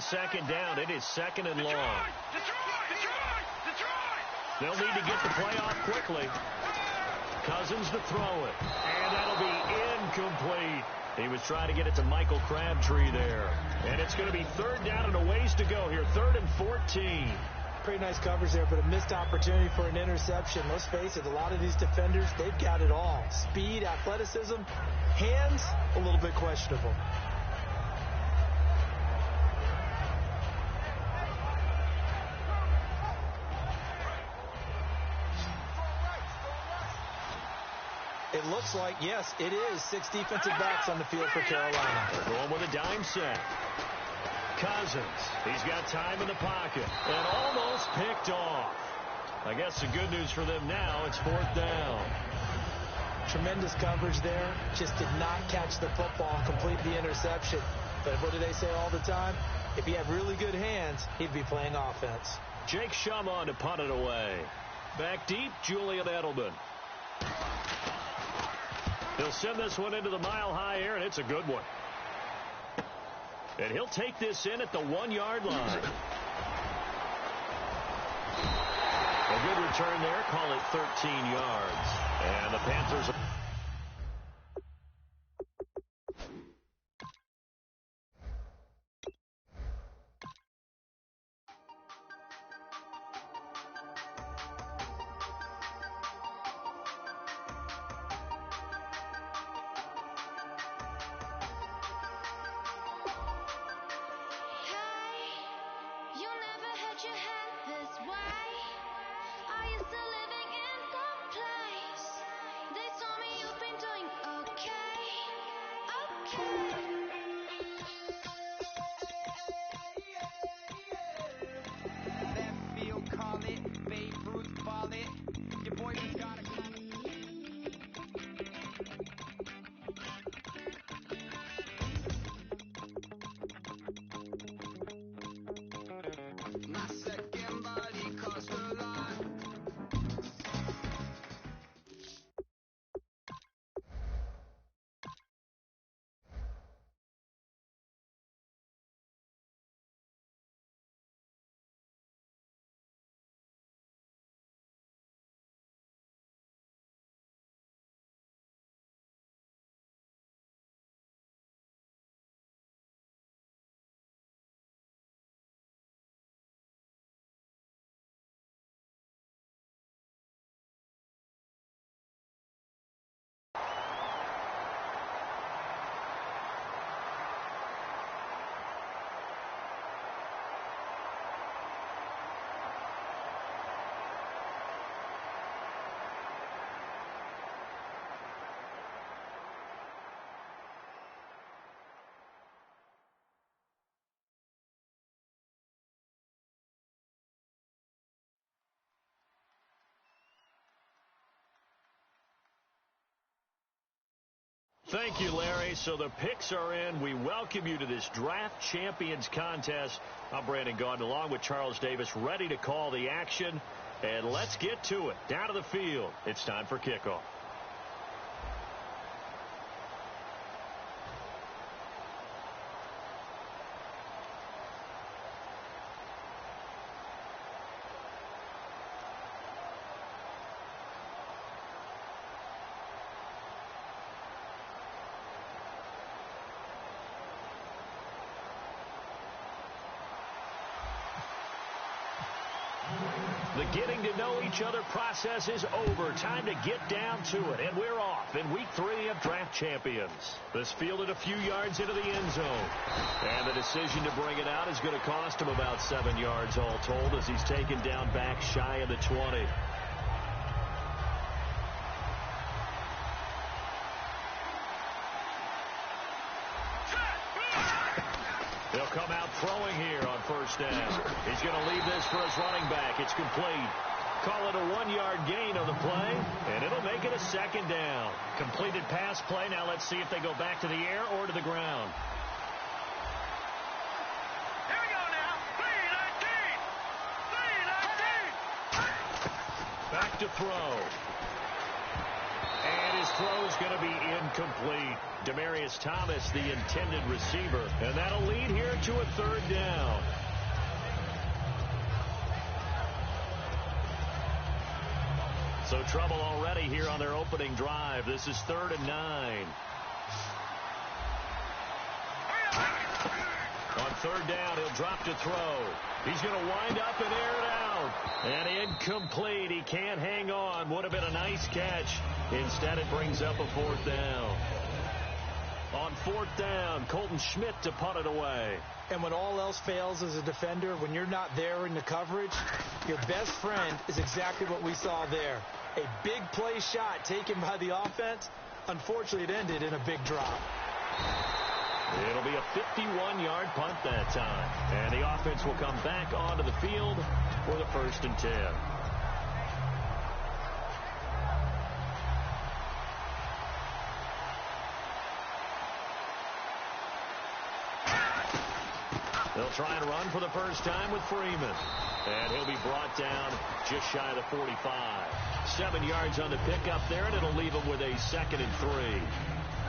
second down. It is second and long. They'll need to get the play off quickly. Cousins to throw it. And that'll be incomplete. He was trying to get it to Michael Crabtree there. And it's going to be third down and a ways to go here. 3rd and 14. Pretty nice coverage there, but a missed opportunity for an interception. Let's face it, a lot of these defenders, they've got it all. Speed, athleticism, hands, a little bit questionable. It looks like, yes, it is 6 defensive backs on the field for Carolina. They're going with a dime set. Cousins, he's got time in the pocket and almost picked off. I guess the good news for them now, it's 4th down. Tremendous coverage there. Just did not catch the football and complete the interception. But what do they say all the time? If he had really good hands, he'd be playing offense. Jake Schumann to punt it away. Back deep, Julian Edelman. He'll send this one into the mile-high air, and it's a good one. And he'll take this in at the 1-yard line. A good return there. Call it 13 yards. And the Panthers... Thank you, Larry. So the picks are in. We welcome you to this Draft Champions contest. I'm Brandon Gaudin along with Charles Davis, ready to call the action. And let's get to it. Down to the field. It's time for kickoff. The getting to know each other process is over. Time to get down to it. And we're off in week 3 of Draft Champions. This fielded a few yards into the end zone. And the decision to bring it out is going to cost him about 7 yards all told as he's taken down back shy of the 20. He'll come out throwing here on first down. He's going to leave this for his running back. It's complete. Call it a 1-yard gain on the play, and it'll make it a second down. Completed pass play. Now let's see if they go back to the air or to the ground. Here we go now. 3-19. Back to throw. And his throw's going to be incomplete. Demaryius Thomas, the intended receiver, and that'll lead here to a third down. So trouble already here on their opening drive. This is 3rd and 9. On 3rd down, he'll drop to throw. He's going to wind up and air it out. And incomplete. He can't hang on. Would have been a nice catch. Instead, it brings up a 4th down. On 4th down, Colton Schmidt to punt it away. And when all else fails as a defender, when you're not there in the coverage, your best friend is exactly what we saw there. A big play shot taken by the offense. Unfortunately, it ended in a big drop. It'll be a 51-yard punt that time. And the offense will come back onto the field for the 1st and 10. They'll try and run for the first time with Freeman. And he'll be brought down just shy of the 45. 7 yards on the pickup there, and it'll leave him with a 2nd and 3.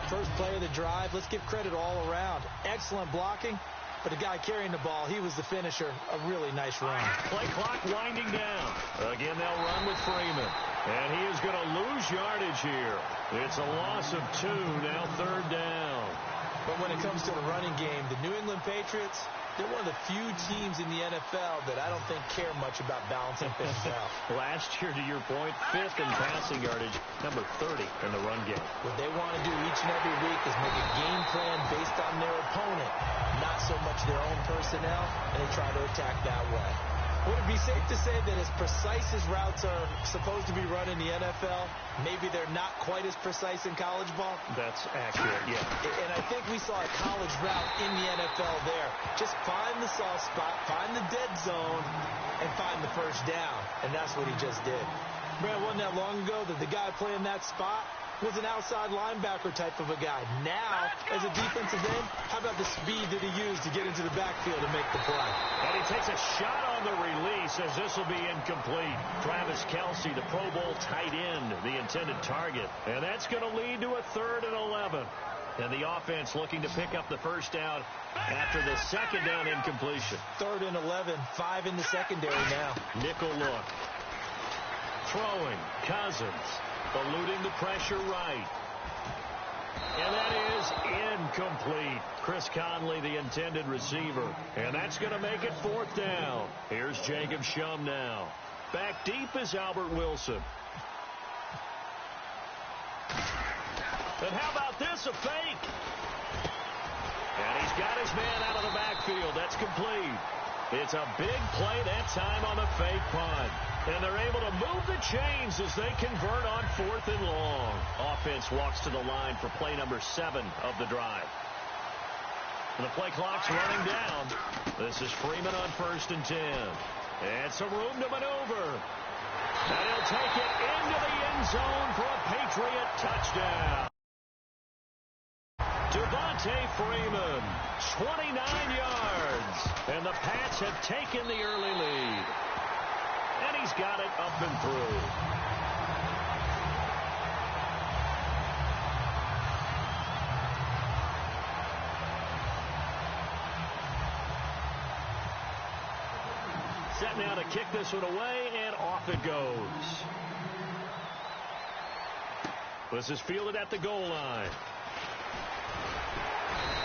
First play of the drive, let's give credit all around. Excellent blocking, but the guy carrying the ball, he was the finisher. A really nice run. Play clock winding down. Again, they'll run with Freeman. And he is going to lose yardage here. It's a loss of 2, now 3rd down. But when it comes to the running game, the New England Patriots, they're one of the few teams in the NFL that I don't think care much about balancing things out. Last year, to your point, 5th in passing yardage, number 30 in the run game. What they want to do each and every week is make a game plan based on their opponent, not so much their own personnel, and they try to attack that way. Would it be safe to say that as precise as routes are supposed to be run in the NFL, maybe they're not quite as precise in college ball? That's accurate, yeah. And I think we saw a college route in the NFL there. Just find the soft spot, find the dead zone, and find the first down. And that's what he just did. Brad, wasn't that long ago that the guy playing that spot was an outside linebacker type of a guy. Now, as a defensive end, how about the speed that he used to get into the backfield and make the play? And he takes a shot on the release as this will be incomplete. Travis Kelce, the Pro Bowl tight end, the intended target. And that's going to lead to a 3rd and 11. And the offense looking to pick up the first down after the 2nd down incompletion. 3rd and 11, 5 in the secondary now. Nickel look. Throwing, Cousins. Eluding the pressure right. And that is incomplete. Chris Conley, the intended receiver. And that's going to make it 4th down. Here's Jacob Shum now. Back deep is Albert Wilson. And how about this, a fake? And he's got his man out of the backfield. That's complete. It's a big play that time on the fake punt. And they're able to move the chains as they convert on 4th and long. Offense walks to the line for play number 7 of the drive. The play clock's running down. This is Freeman on 1st and 10. And some room to maneuver. And he'll take it into the end zone for a Patriot touchdown. Devontae Freeman, 29 yards. And the Pats have taken the early lead. And he's got it up and through. Set now to kick this one away, and off it goes. This is fielded at the goal line.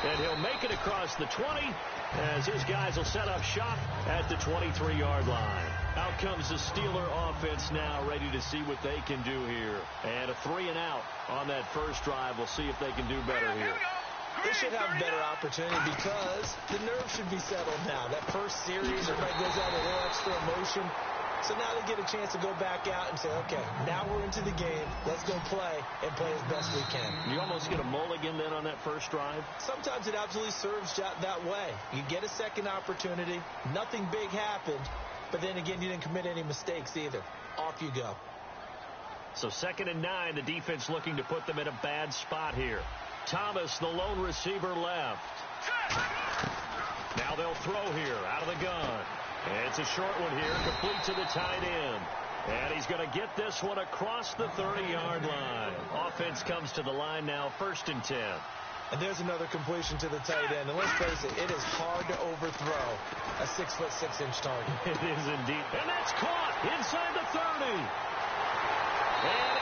And he'll make it across the 20 as his guys will set up shop at the 23-yard line. Out comes the Steeler offense now, ready to see what they can do here. And a 3-and-out on that first drive. We'll see if they can do better here. They should have a better opportunity because the nerves should be settled now. That first series, everybody goes out with a little extra emotion. So now they get a chance to go back out and say, okay, now we're into the game. Let's go play and play as best we can. You almost get a mulligan then on that first drive? Sometimes it absolutely serves that way. You get a second opportunity. Nothing big happened. But then again, you didn't commit any mistakes either. Off you go. So 2nd and 9, the defense looking to put them in a bad spot here. Thomas, the lone receiver, left. Now they'll throw here out of the gun. It's a short one here, complete to the tight end. And he's going to get this one across the 30-yard line. Offense comes to the line now, 1st and 10. And there's another completion to the tight end. And let's face it, it is hard to overthrow a 6'6" target. It is indeed. And that's caught inside the 30. And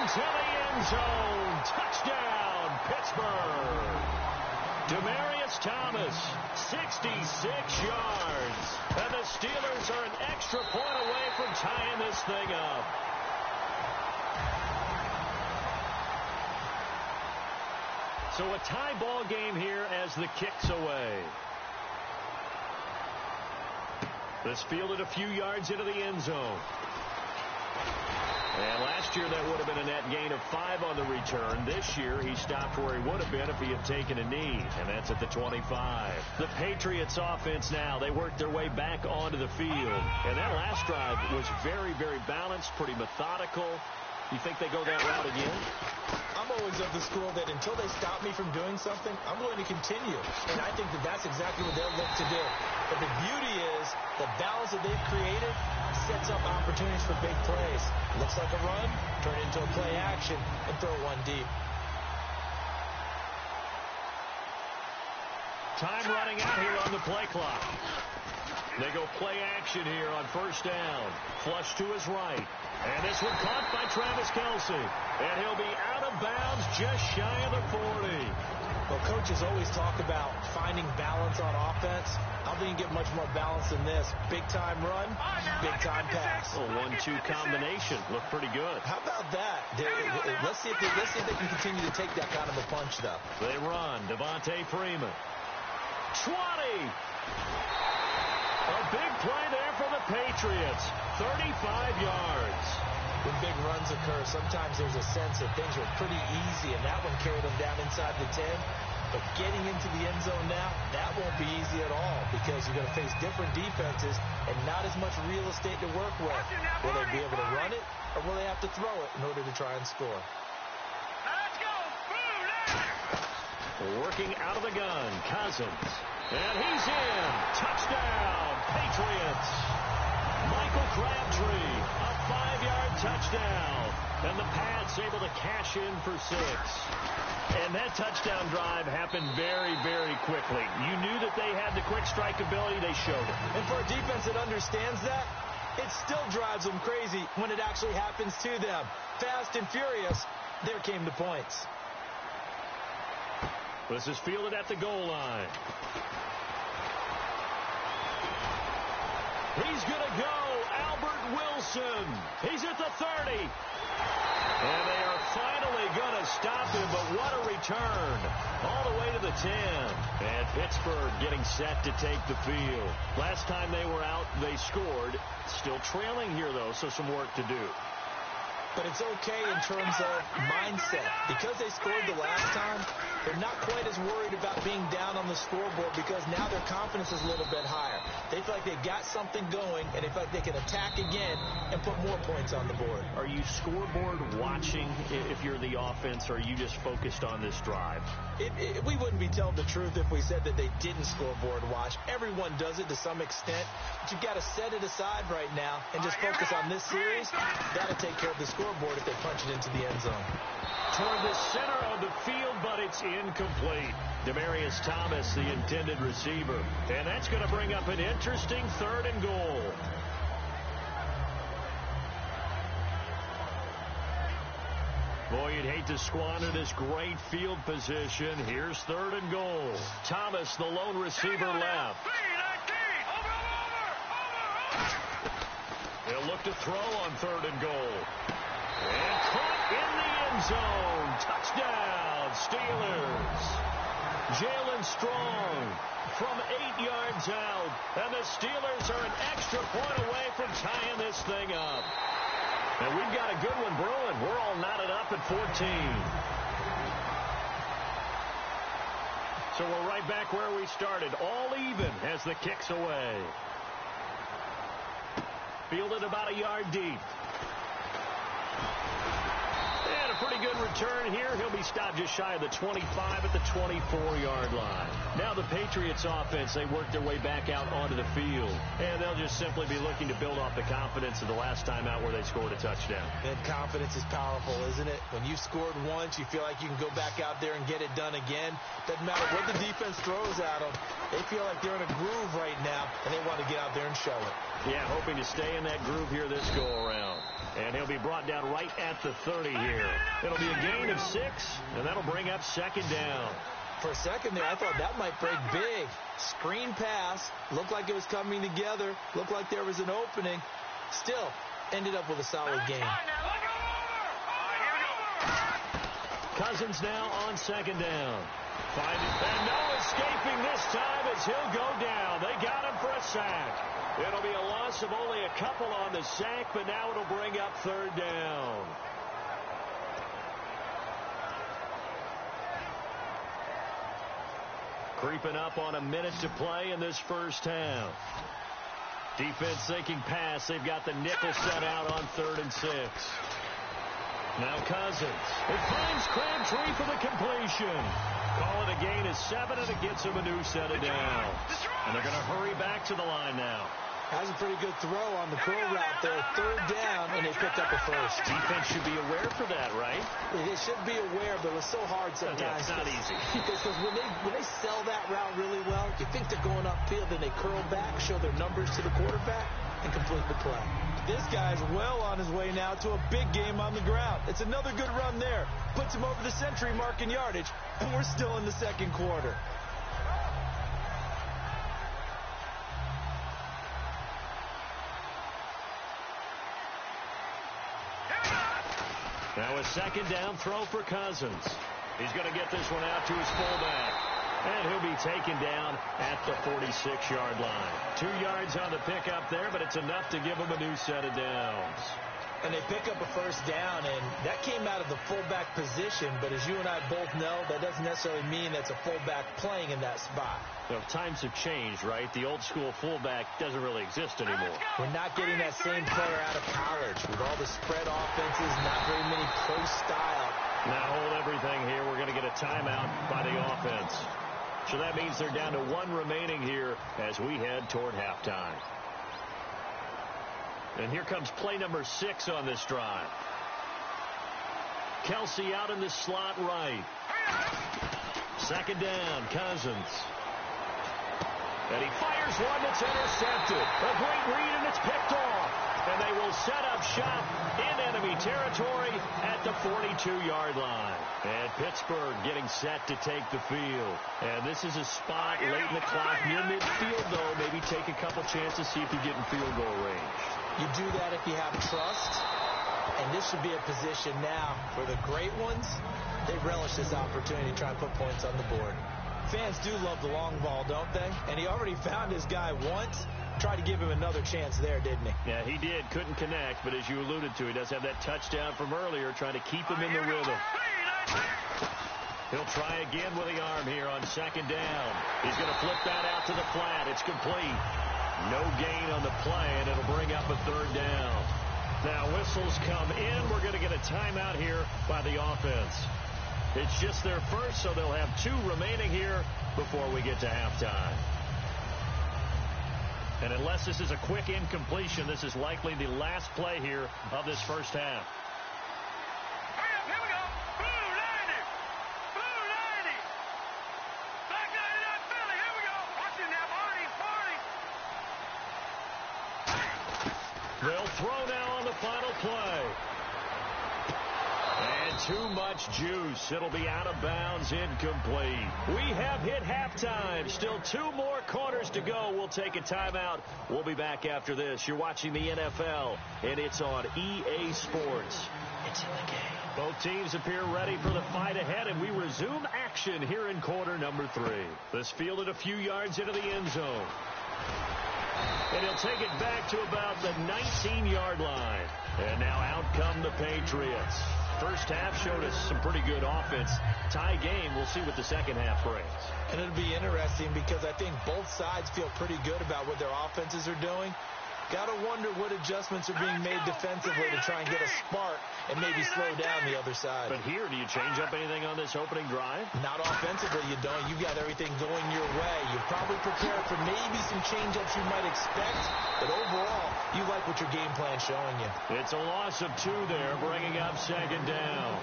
into the end zone. Touchdown, Pittsburgh. Demaryius Thomas, 66 yards. And the Steelers are an extra point away from tying this thing up. So a tie ball game here as the kick's away. This fielded a few yards into the end zone. And last year that would have been a net gain of 5 on the return. This year he stopped where he would have been if he had taken a knee, and that's at the 25. The Patriots offense now, they worked their way back onto the field. And that last drive was very, very balanced, pretty methodical. You think they go that route again? I'm always of the school that until they stop me from doing something, I'm going to continue. And I think that that's exactly what they'll look to do. But the beauty is the balance that they've created sets up opportunities for big plays. Looks like a run, turn it into a play action, and throw one deep. Time running out here on the play clock. They go play action here on 1st down. Flush to his right. And this one caught by Travis Kelce. And he'll be out of bounds just shy of the 40. Well, coaches always talk about finding balance on offense. I don't think you get much more balance than this. Big-time run, big-time pass. A 1-2 combination. Looked pretty good. How about that? Let's see if they can continue to take that kind of a punch, though. They run. Devontae Freeman. 20. A big play there for the Patriots. 35 yards. When big runs occur, sometimes there's a sense that things were pretty easy, and that one carried them down inside the 10. But getting into the end zone now, that won't be easy at all because you're going to face different defenses and not as much real estate to work with. Will they be able to run it, or will they have to throw it in order to try and score? Let's go. Working out of the gun, Cousins. And he's in. Touchdown, Patriots. Michael Crabtree, a 5-yard touchdown. And the Pats able to cash in for 6. And that touchdown drive happened very, very quickly. You knew that they had the quick strike ability. They showed it. And for a defense that understands that, it still drives them crazy when it actually happens to them. Fast and furious, there came the points. This is fielded at the goal line. He's going to go. Albert Wilson. He's at the 30. And they are finally going to stop him, but what a return. All the way to the 10. And Pittsburgh getting set to take the field. Last time they were out, they scored. Still trailing here, though, so some work to do. But it's okay in terms of mindset. Because they scored the last time, they're not quite as worried about being down on the scoreboard because now their confidence is a little bit higher. They feel like they've got something going, and they feel like they can attack again and put more points on the board. Are you scoreboard watching if you're the offense, or are you just focused on this drive? We wouldn't be telling the truth if we said that they didn't scoreboard watch. Everyone does it to some extent, but you've got to set it aside right now and just focus on this series. That'll take care of the scoreboard if they punch it into the end zone. Toward the center of the field, but it's incomplete. Demaryius Thomas, the intended receiver. And that's going to bring up an interesting 3rd and goal. Boy, you'd hate to squander this great field position. Here's 3rd and goal. Thomas, the lone receiver, left. They'll look to throw on 3rd and goal. And caught in the end zone. Touchdown, Steelers. Jalen Strong from 8 yards out. And the Steelers are an extra point away from tying this thing up. And we've got a good one brewing. We're all knotted up at 14. So we're right back where we started. All even as the kick's away. Fielded about a yard deep. And a pretty good return here. He'll be stopped just shy of the 25 at the 24-yard line. Now the Patriots offense, they work their way back out onto the field. And they'll just simply be looking to build off the confidence of the last time out where they scored a touchdown. And confidence is powerful, isn't it? When you've scored once, you feel like you can go back out there and get it done again. Doesn't matter what the defense throws at them. They feel like they're in a groove right now, and they want to get out there and show it. Yeah, hoping to stay in that groove here this go-around. And he'll be brought down right at the 30 here. It'll be a gain of 6, and that'll bring up second down. For a second there, I thought that might break big. Screen pass. Looked like it was coming together. Looked like there was an opening. Still, ended up with a solid gain. Cousins now on second down. And no escaping this time as he'll go down. They got him for a sack. It'll be a loss of only a couple on the sack, but now it'll bring up third down. Creeping up on a minute to play in this first half. Defense thinking pass. They've got the nickel set out on 3rd and 6. Now Cousins. It finds Crabtree for the completion. Call it a gain of 7, and it gets him a new set of downs. And they're going to hurry back to the line now. That was a pretty good throw on the curl route there. 3rd down, and they picked up a first. Defense should be aware for that, right? They should be aware, but it's so hard sometimes. Yeah, it's not easy. Because when they sell that route really well, you think they're going upfield, then they curl back, show their numbers to the quarterback, and complete the play. This guy's well on his way now to a big game on the ground. It's another good run there. Puts him over the century mark in yardage, and we're still in the second quarter. Now a second down throw for Cousins. He's going to get this one out to his fullback. And he'll be taken down at the 46-yard line. 2 yards on the pickup there, but it's enough to give him a new set of downs. And they pick up a first down, and that came out of the fullback position. But as you and I both know, that doesn't necessarily mean that's a fullback playing in that spot. Well, times have changed, right? The old-school fullback doesn't really exist anymore. We're not getting that same player out of college. With all the spread offenses, not very many pro style. Now hold everything here. We're going to get a timeout by the offense. So that means they're down to 1 remaining here as we head toward halftime. And here comes play number 6 on this drive. Kelsey out in the slot right. Second down, Cousins. And he fires one that's intercepted. A great read, and it's picked off. And they will set up shop in enemy territory at the 42-yard line. And Pittsburgh getting set to take the field. And this is a spot late in the clock near midfield, though. Maybe take a couple chances, see if you get in field goal range. You do that if you have trust. And this should be a position now where the great ones, they relish this opportunity to try and put points on the board. Fans do love the long ball, don't they? And he already found his guy once. Tried to give him another chance there, didn't he? Yeah, he did. Couldn't connect, but as you alluded to, he does have that touchdown from earlier, trying to keep him in the rhythm. He'll try again with the arm here on second down. He's going to flip that out to the flat. It's complete. No gain on the play, and it'll bring up a third down. Now whistles come in. We're going to get a timeout here by the offense. It's just their first, so they'll have 2 remaining here before we get to halftime. And unless this is a quick incompletion, this is likely the last play here of this first half. Here we go. Blue 90. Blue 90. Black 99 Philly. Here we go. Watch it now, Marty. They'll throw now on the final play. And too much juice. It'll be out of bounds, incomplete. We have hit halftime. Still 2 more quarters to go. We'll take a timeout. We'll be back after this. You're watching the NFL, and it's on EA Sports. It's in the game. Both teams appear ready for the fight ahead, and we resume action here in quarter number 3. This fielded a few yards into the end zone. And he'll take it back to about the 19-yard line. And now out come the Patriots. First half showed us some pretty good offense. Tie game. We'll see what the second half brings. And it'll be interesting because I think both sides feel pretty good about what their offenses are doing. Got to wonder what adjustments are being made defensively to try and get a spark and maybe slow down the other side. But here, do you change up anything on this opening drive? Not offensively, you don't. You've got everything going your way. You're probably prepared for maybe some change-ups you might expect, but overall, you like what your game plan's showing you. It's a loss of 2 there, bringing up second down.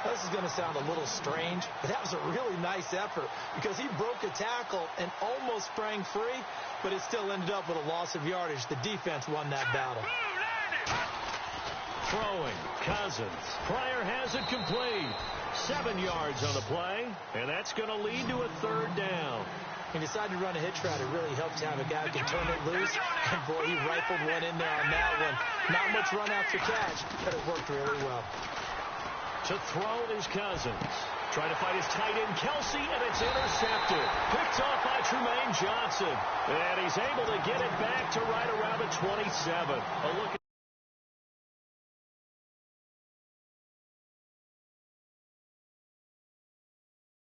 This is going to sound a little strange, but that was a really nice effort because he broke a tackle and almost sprang free, but it still ended up with a loss of yardage. The defense won that battle. Throwing, Cousins. Pryor has it complete. 7 yards on the play, and that's going to lead to a 3rd down. He decided to run a hitch route. It really helps to have a guy who can turn it loose. And, boy, he rifled one in there on that one. Not much run after catch, but it worked really well. To throw is Cousins. Trying to fight his tight end, Kelsey, and it's intercepted. Picked off by Trumaine Johnson. And he's able to get it back to right around the 27. A look